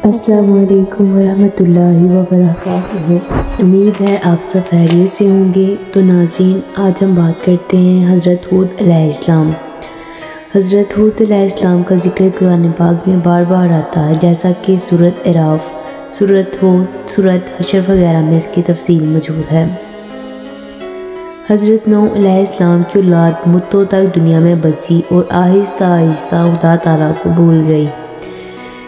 السلام علیکم ورحمۃ اللہ وبرکاتہ۔ امید ہے آپ سب خیریت سے ہوں گے۔ تو ناظرین، آج ہم بات کرتے ہیں حضرت ہود علیہ السلام۔ حضرت ہود علیہ السلام کا ذکر قرآن پاک میں بار بار آتا ہے، جیسا کہ سورۃ اعراف، سورۃ ہود، سورۃ حشر وغیرہ میں اس کی تفصیل موجود ہے۔ حضرت نوح علیہ السلام کی اولاد مدتوں تک دنیا میں بسی اور آہستہ آہستہ خدا تعالیٰ کو بھول گئی۔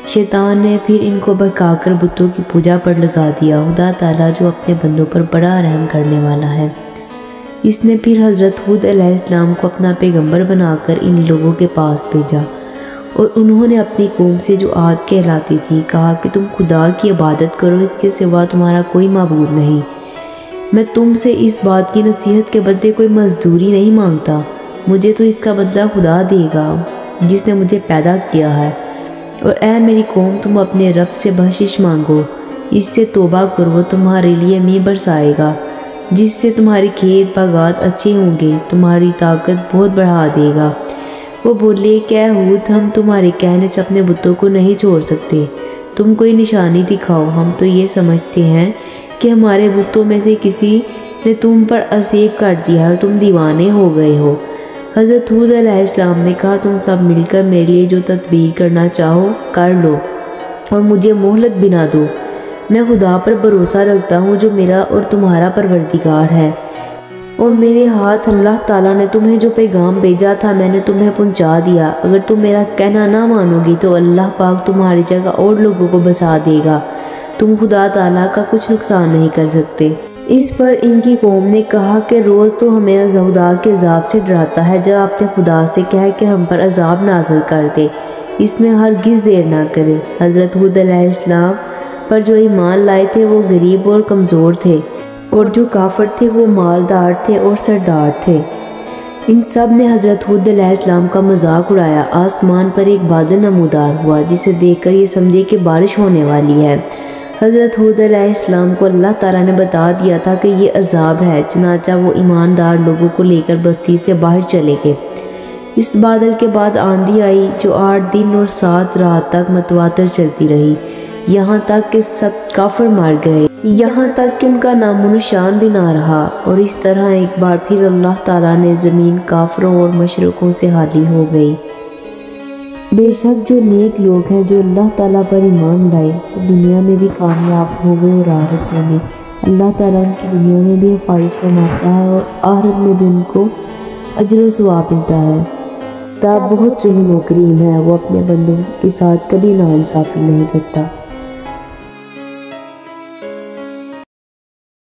شیطان نے پھر ان کو بہکا کر بتوں کی پوجا پر لگا دیا۔ خدا تعالیٰ جو اپنے بندوں پر بڑا رحم کرنے والا ہے، اس نے پھر حضرت ہود علیہ السلام کو اپنا پیغمبر بنا کر ان لوگوں کے پاس بھیجا، اور انہوں نے اپنی قوم سے جو عاد کہلاتی تھی کہا کہ تم خدا کی عبادت کرو، اس کے سوا تمہارا کوئی معبود نہیں۔ میں تم سے اس بات کی نصیحت کے بدلے کوئی مزدوری نہیں مانگتا، مجھے تو اس کا بدلہ خدا دے گا جس نے مجھے پیدا کیا ہے۔ اور اے میری قوم، تم اپنے رب سے بخشش مانگو، اس سے توبہ کرو، تمہارے لیے میہ برسائے گا، جس سے تمہاری کھیت باغات اچھے ہوں گے، تمہاری طاقت بہت بڑھا دے گا۔ وہ بولے کہ اے ہود، ہم تمہارے کہنے سے اپنے بتوں کو نہیں چھوڑ سکتے، تم کوئی نشانی دکھاؤ، ہم تو یہ سمجھتے ہیں کہ ہمارے بتوں میں سے کسی نے تم پر عصیب کر دیا اور تم دیوانے ہو گئے ہو۔ حضرت ہود علیہ السلام نے کہا، تم سب مل کر میرے لیے جو تدبیر کرنا چاہو کر لو، اور مجھے مہلت بھی نہ دو۔ میں خدا پر بھروسہ رکھتا ہوں جو میرا اور تمہارا پروردگار ہے، اور میرے ہاتھ اللہ تعالیٰ نے تمہیں جو پیغام بھیجا تھا میں نے تمہیں پہنچا دیا۔ اگر تم میرا کہنا نہ مانو گی تو اللہ پاک تمہاری جگہ اور لوگوں کو بسا دے گا، تم خدا تعالیٰ کا کچھ نقصان نہیں کر سکتے۔ اس پر ان کی قوم نے کہا کہ روز تو ہمیں خدا کے عذاب سے ڈراتا ہے، جب آپ نے خدا سے کہا کہ ہم پر عذاب نازل کر دے، اس میں ہرگز دیر نہ کرے۔ حضرت ہود علیہ السلام پر جو ایمان لائے تھے وہ غریب اور کمزور تھے، اور جو کافر تھے وہ مالدار تھے اور سردار تھے۔ ان سب نے حضرت ہود علیہ السلام کا مذاق اڑایا۔ آسمان پر ایک بادل نمودار ہوا، جسے دیکھ کر یہ سمجھے کہ بارش ہونے والی ہے۔ حضرت ہود علیہ السلام کو اللہ تعالیٰ نے بتا دیا تھا کہ یہ عذاب ہے، چنانچہ وہ ایماندار لوگوں کو لے کر بستی سے باہر چلے گئے۔ اس بادل کے بعد آندھی آئی جو 8 دن اور 7 رات تک متواتر چلتی رہی، یہاں تک کہ سب کافر مر گئے، یہاں تک کہ ان کا نام و نشان بھی نہ رہا۔ اور اس طرح ایک بار پھر اللہ تعالیٰ نے زمین کافروں اور مشرکوں سے خالی ہو گئی۔ بے شک جو نیک لوگ ہیں جو اللہ تعالیٰ پر ایمان لائے، وہ دنیا میں بھی کامیاب ہو گئے اور آخرت میں بھی۔ اللہ تعالیٰ ان کی دنیا میں بھی حفاظت فرماتا ہے اور آخرت میں بھی ان کو اجر و ثواب ملتا ہے۔ خدا بہت رحیم و کریم ہے، وہ اپنے بندوں کے ساتھ کبھی ناانصافی نہیں کرتا۔